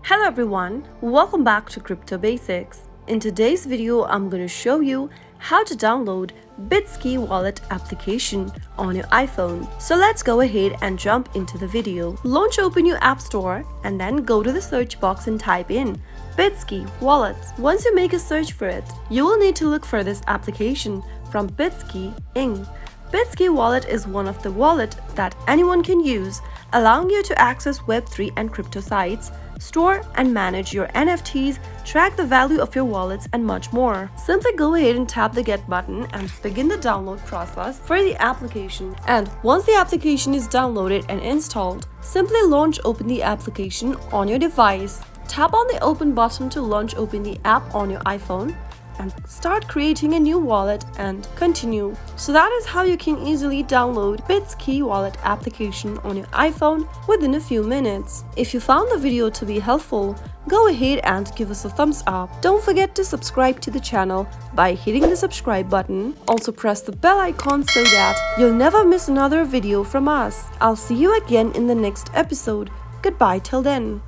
Hello everyone, welcome back to Crypto Basics. In today's video, I'm going to show you how to download Bitski wallet application on your iPhone. So let's go ahead and jump into the video. Open your app store and then go to the search box and type in Bitski wallet. Once you make a search for it, you will need to look for this application from Bitski Inc. Bitski wallet is one of the wallets that anyone can use, allowing you to access Web3 and crypto sites, store and manage your NFTs, track the value of your wallets, and much more. Simply go ahead and tap the Get button and begin the download process for the application. And once the application is downloaded and installed, simply open the application on your device. Tap on the Open button to open the app on your iPhone and start creating a new wallet and continue. So that is how you can easily download Bitski wallet application on your iPhone within a few minutes. If you found the video to be helpful, go ahead and give us a thumbs up. Don't forget to subscribe to the channel by hitting the subscribe button. Also press the bell icon so that you'll never miss another video from us. I'll see you again in the next episode. Goodbye till then.